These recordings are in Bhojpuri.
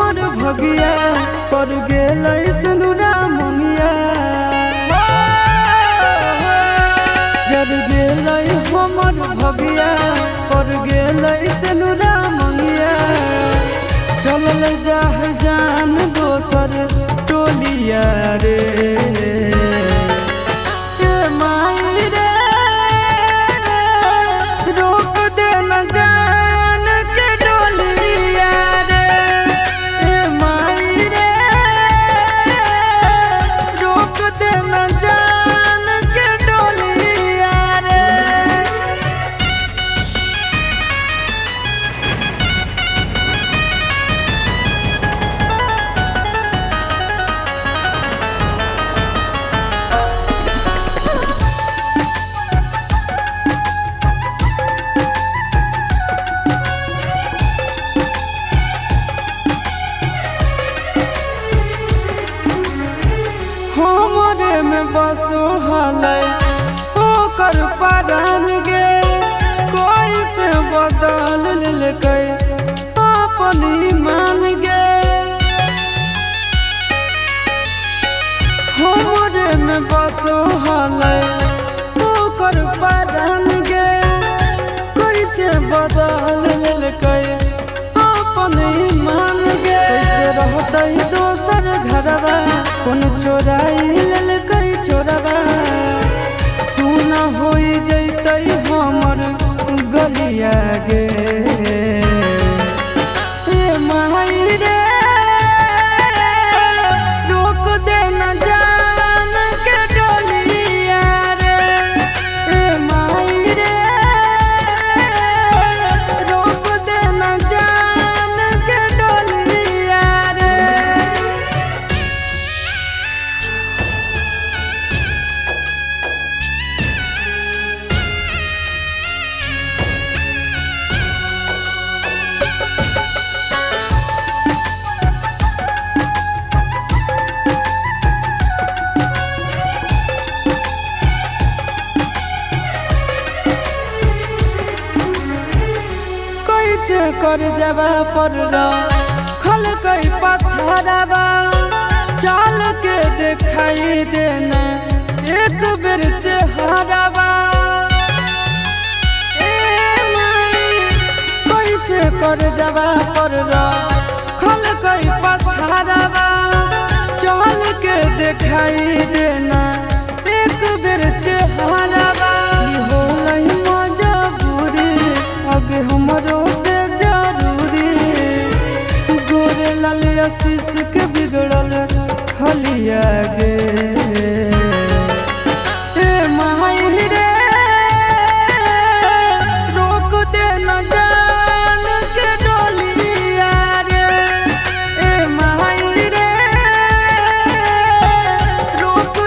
हमर भगिया पर गेल सनुरा ममिया जब गेल हमर भगिया पर गेल सनुरा ममिया चलल जाह जान दोसर टोलिया रे हमरे में बसो हलै ओकर परान गे कोई से बदल लेकै अपन ईमान गे हमरे में बसो हलै ओकर परान गे कोई से बदल लेकै अपन ईमान गे कैसे रहतै दोसर घरवा कौन चोराई ललकै चोरवा सुना हो जैतै हमर गलिया गे माई रे रोक दे न जान के डोलिया रे माई रे रोक दे न जान के डोलिया रे कैसे कर जबा पर खल कई पत्थरवा चल के दिखाई देना एक बेर चेहरावा कैसे कर जबा पर खल कई पत्थरवा चल के दिखाई देना एक बेर चेहरावा हो मजबूरी आगे हमरो आशीष के बिगड़ल हलिया गे माई रे रोक दे न जान के डोलिया रे माई रे रोक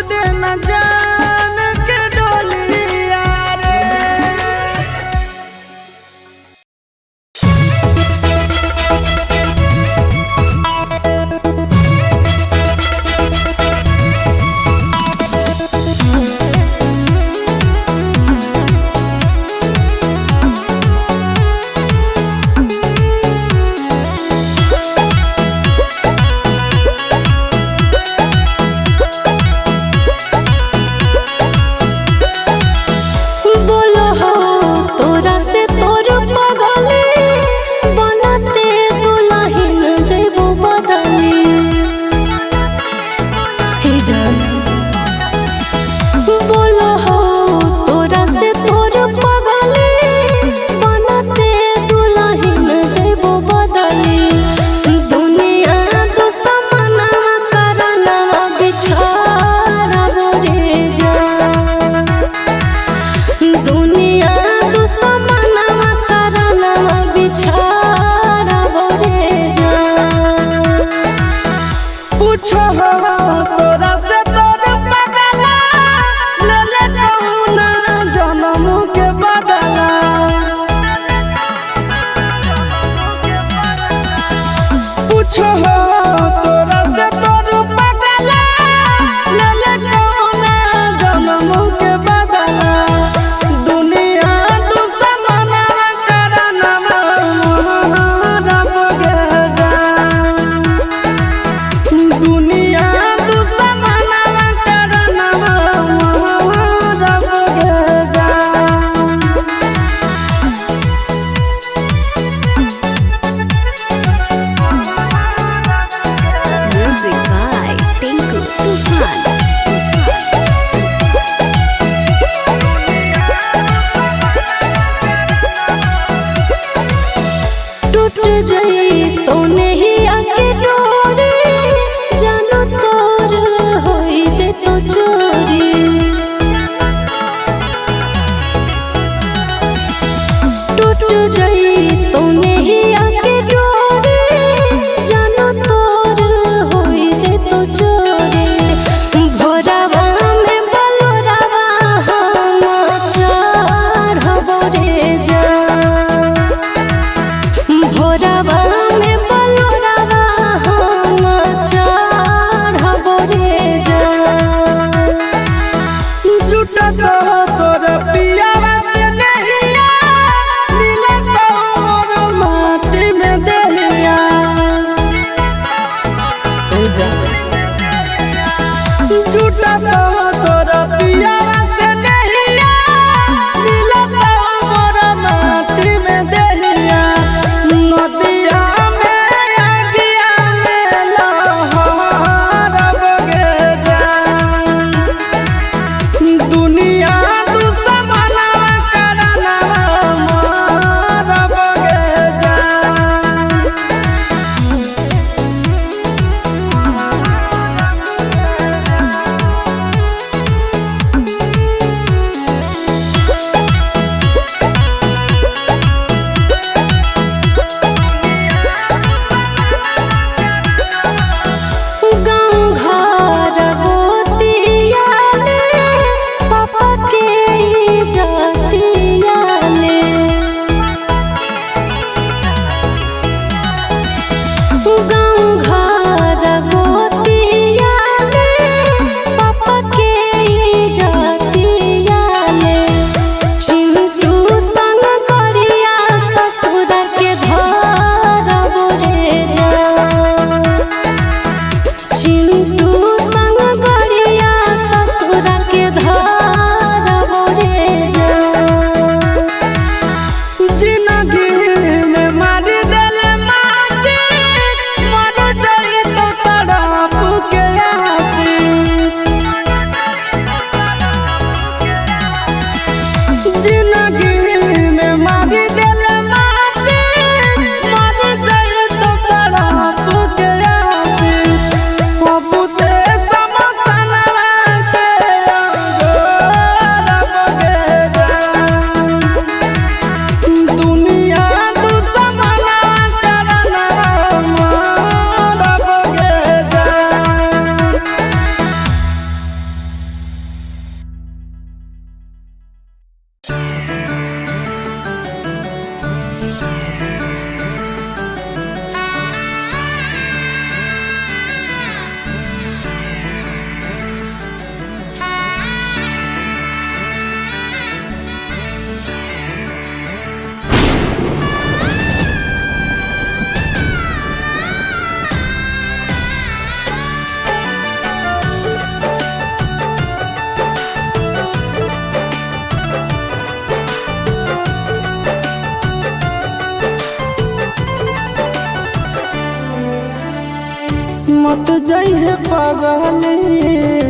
मत जइहे पगली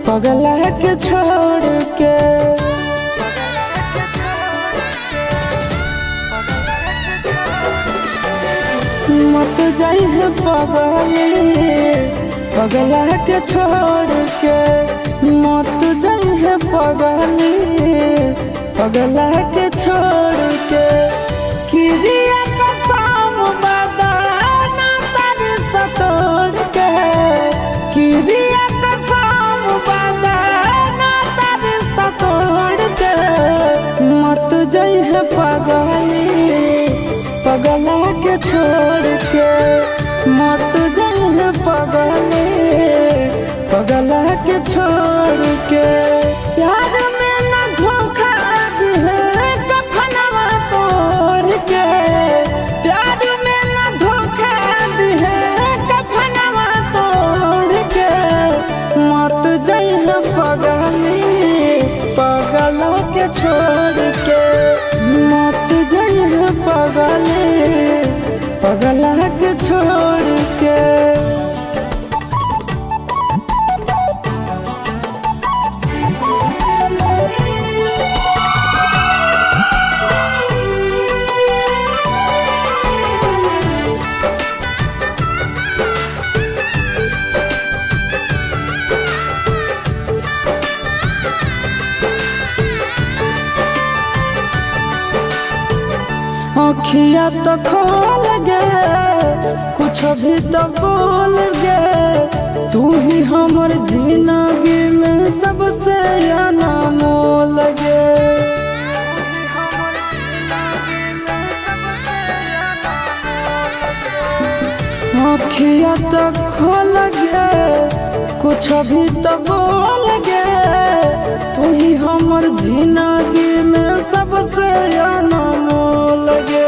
पगला के छोड़ के। मत जइहे पगली पगला के छोड़ के। मत जइहे पगली पगला के छोड़ के। किरिया कसम बदाना तारी सतोड़ के। किरिया कसम बदाना तारी सतोड़ के। मत जइहे पगली पगला के छोड़ के। मत जइहे पगली पगला के छोड़ के। प्यार में न धोखा दिहे कफनवा तोड़ के। प्यार में न धोखा दिहे कफनवा तोड़ के। मत जइहे पगली पगला के छोड़ के। मत जइहे पगली पगला के छोड़ के। अखिया तो खोल गे कुछ भी तो बोल गे। तू ही हमर जिंदगी में सबसे अनमोल गे। अखिया तो खोल गे कुछ भी तो बोल गे। तू ही हमर जिंदगी में सबसे अनमोल गे।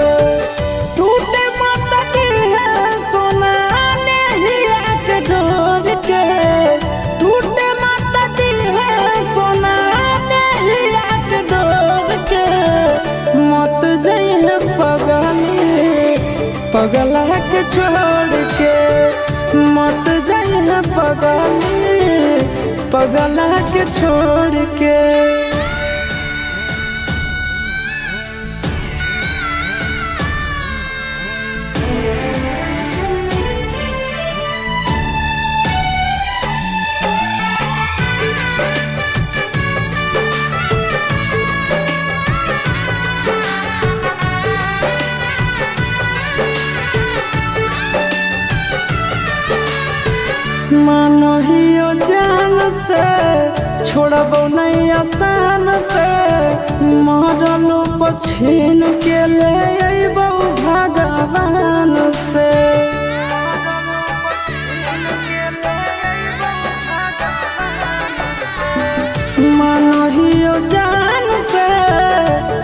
टूटे मत दिहे सोना नेहिया के डोर के। टूटे मत दिहे सोना नेहिया के डोर के। मत जइहे पगली पगला के छोड़ के। मत जइहे पगली पगला के छोड़ के। मानो हियो जान से छोड़बो नहीं आसान से। मरलो पछीन के ले अइबो भगवान से। मानो हियो जान से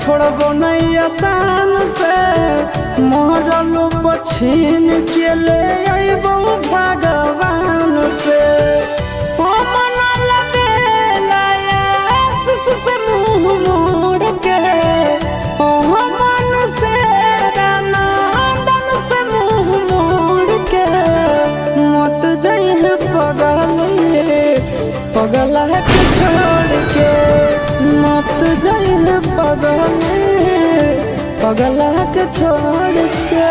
छोड़बो नहीं आसान से। मरलो पछीन के ले अइबो भगवान से। ओ मना लबेला आशीष से मुँह मोड़ के। ओ मन से नंदन से मुँह मोड़ के। मत जइहे पगली पगला के छोड़ के। मत जइहे पगली पगला के छोड़ के।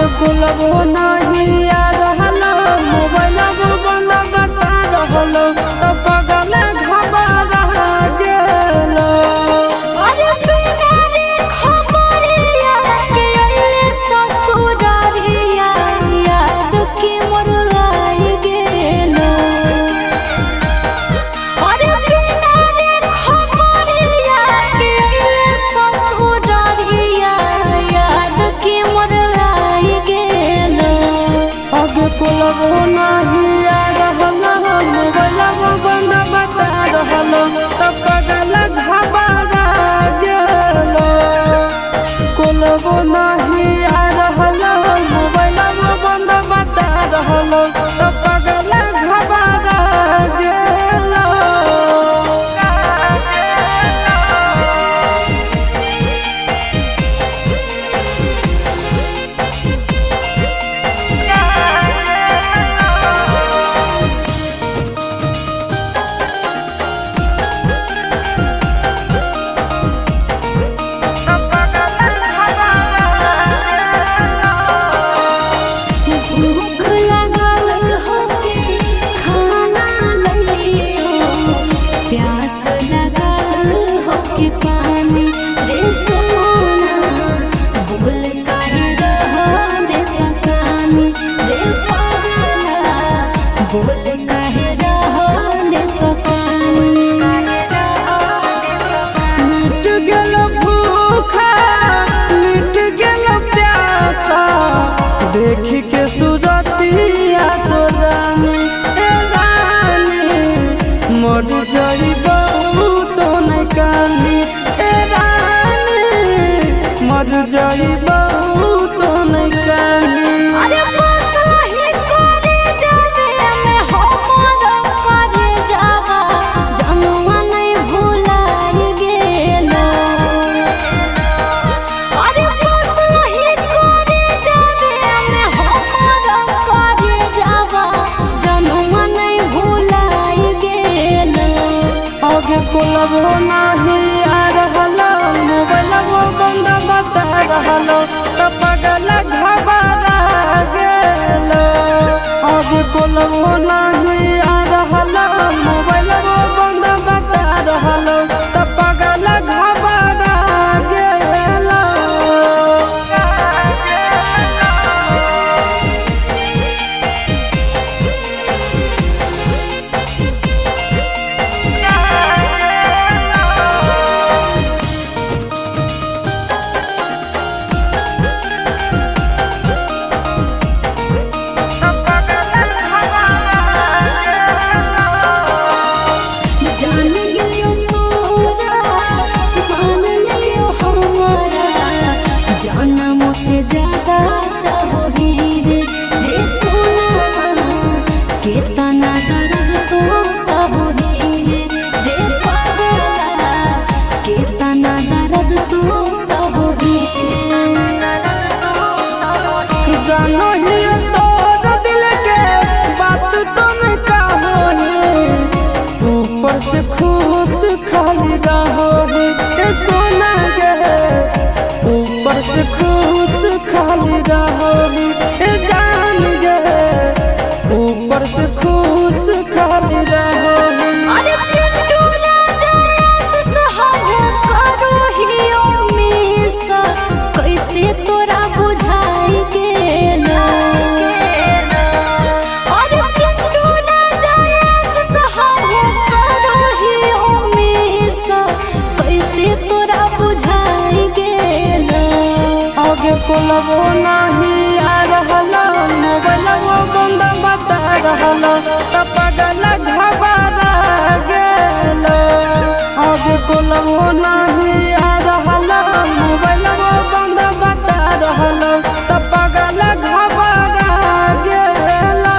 आगे कुलबो नहीं आ रहलो मोबाइल बंद बता रहलो तो पगल घबरा गेलो। अरे बिना रे खबरिया के अइले ससुरारिया याद के मोर आई गेलो। अरे बिना रे खबरिया के अइले ससुरारिया याद के मोर आई गेलो। आगे कुलबो नहीं आ रहलो मोबाइल बंद बता रहलो तो पगल घबरा गेलो। कुलबो नहीं आ रहलो मोबाइल बंद बता रहलो तो पगल घबरा गेलो। भूख लागल होके खाना लइयो, प्यास लागल होके पानी रे सोना। बोल काहे रहने तकानी रे पगला, बोल काहे रहने तकानी। मिट गेलो भूखा मिट गेलो प्यासा देखी के सूरतिया तो रानी ए रानी मर जाइबो तो नहीं कानी ए रानी मर जाइबो तो नहीं कानी। अरे बसही करे जावे में हमर करे जावा जनुआ नहीं भुलाई गेलो। अरे बसही करे जावे में हमर करे जावा जनुआ नहीं भुलाई गेलो। आगे कुलबो नहीं आ रहलो मोबाइल बंद बता रहलो तो पगल घबरा गेलो। आगे कुलबो नहीं आ रहलो मोबाइल बंद बता रहलो तो पगल घबरा गेलो। जान गेलियो तोरा मान लियो हमारा जनम से ज्यादा चाहोगी रे सोना। कितना दर्द तो सहोगी रे पगला, कितना दर्द तो सहोगी। जानो ही तोर दिल के बात तुम कहोगी ऊपर से खुश खाली रहोगी ए सोना गे ऊपर से खुश खाली रहोगी ए जान गे ऊपर से खुश खाली रहोगी। अरे चिंटू राजा सहबो करो हियो मिसा कैसे तोरा बुझाई गेलो। अरे चिंटू राजा सहबो करो हियो मिसा कैसे तोरा बुझाई गेलो। आगे कुलबो नहीं आ रहलो मोबाइल बंद बता रहलो तो पगल घबरा गेलो। आगे कुलबो नहीं आ रहलो मोबाइल बंद बता रहलो तो पगल घबरा गेलो।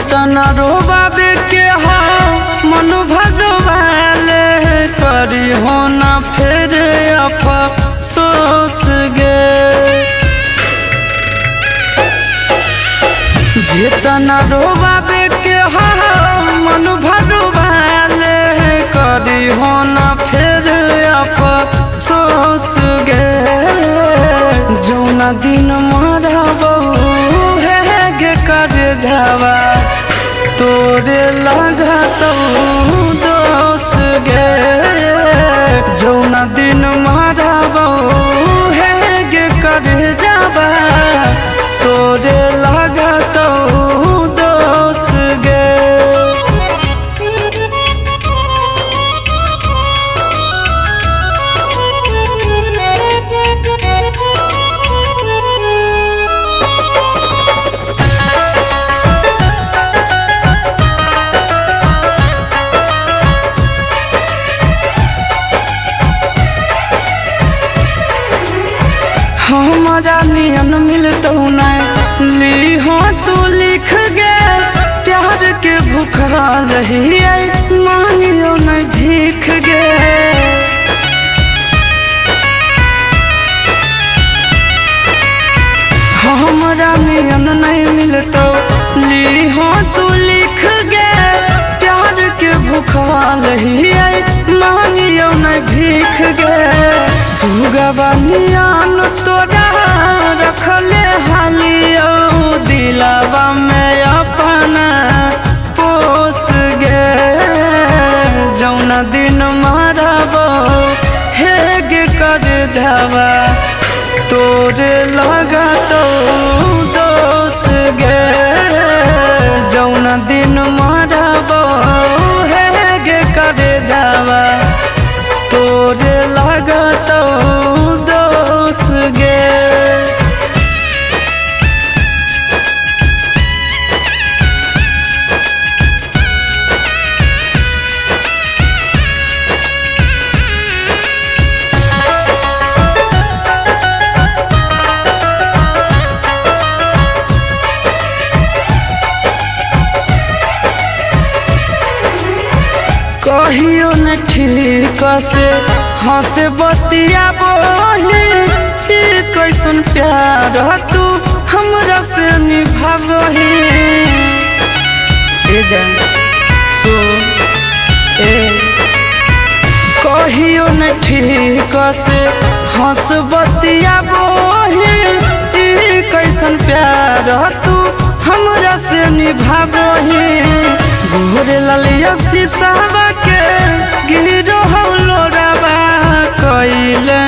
जितना रोबाबे के हो मन भगवाले करी हो ना फिर अफसोस गे। जितना रोबाबे के हो मन भगवाले करी हो ना फिर अफसोस गे। जौना दिन मरबो है गे कर जावा तोरे लागत दोष गे। जौना दिन मरबो है गे कर जावा तोरे लागत दोष गे। हमारा नियन मिलतो नहीं ली हो तू लिख गे। प्यार के भूखाल ही मांगियो नहीं भीख गे। हमारा नियन नहीं मिलतो ली हो तू लिख गे। प्यार के भूखाल ही मांगियो नहीं भीख गे। सुगवा नियन तोरा रखले हालियो दिलावा में अपना पोस गे। जौना दिन मरबो हे गे कर जावा तोरे लागत दोष गे। जौना दिन मरबो हे गे कर जावा तोरे लागत दोष गे। कहियो न ठीक से हंसे बतिया बोली कैसन प्यार तू हमरा से निभावही। ए जान सो ए कहियो न ठीक से हंस बतिया बोली कैसन प्यार तू हमरा से निभावही। गोरे ललिया शीशावा के गिरो हौलोरावा कइले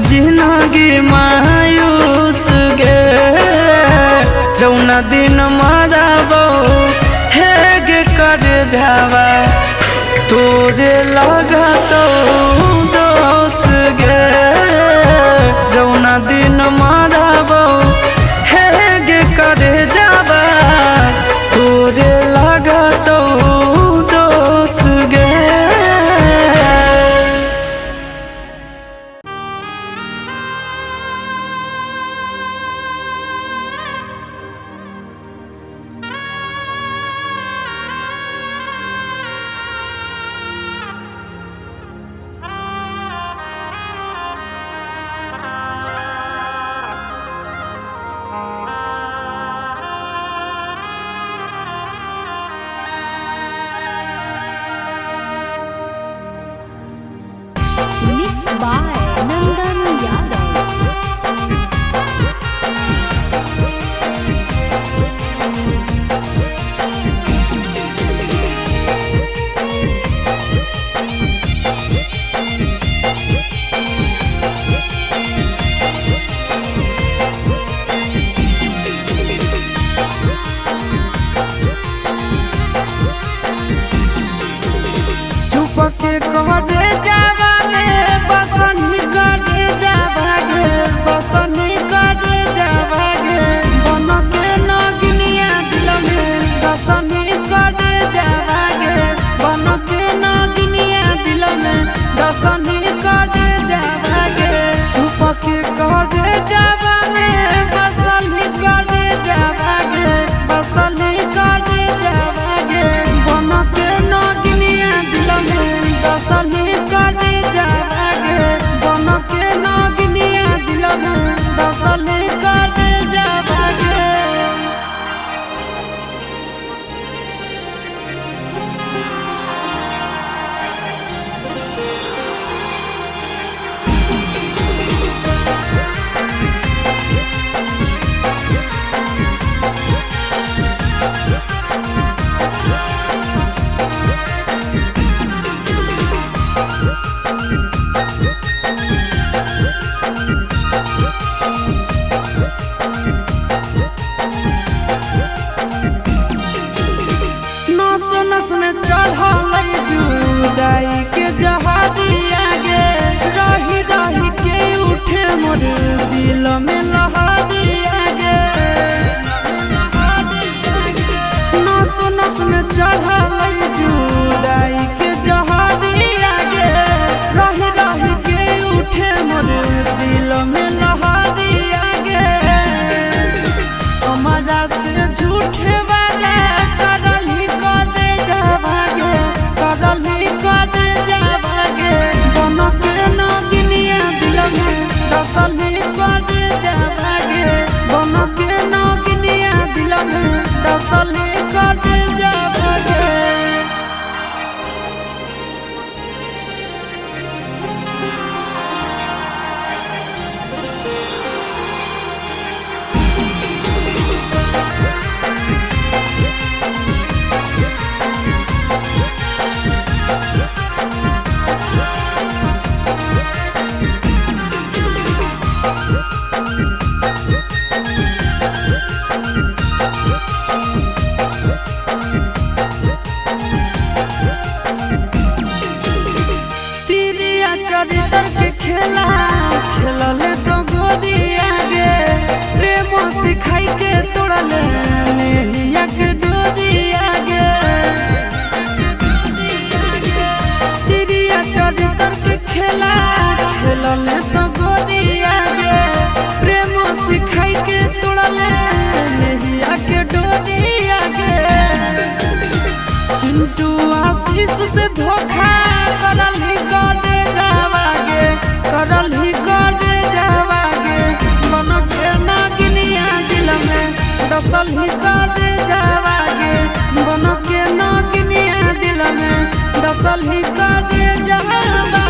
जिंदगी मायूस गे। जौना दिन मरबो हे गे कर जावा तोरे लागत दोष गे। जौना दिन मरबो हे गे कर जावा तोरे लागत दोष गे। Mixed by Nandan Yadav. चुप के कहरे जावा में बसन करे जावा में चढ़ल जुदाई के जहादिया गे रही रही के उठे मोर दिल में लहरिया गे नस नस में चढ़ल जुदाई के जहादिया गे रही रही के उठे मोर दिल में लहरिया गे हमारा से झूठे वादा करली कदे जावागे करली कदे जावागे दोनों के नगिनिया दिल में दसली कदे जावागे दोनों के नगिनिया दिल में दसली कदे जावागे चरित्र के खेला खेलले तो गोदिया गे प्रेम सिखाई के तोड़ले नेहिया के डोरिया गे तिरिया चरित्र के खेला खेलले तो गोदिया गे प्रेम सिखाई के तोड़ले नेहिया के डोरिया गे चिंटू आशीष से धोखा करली कदे जावागे करली कदे जावागे मन के नगिनिया दिल में दसली कदे जावागे मन के नगिनिया दिल में दसली कदे जावागे।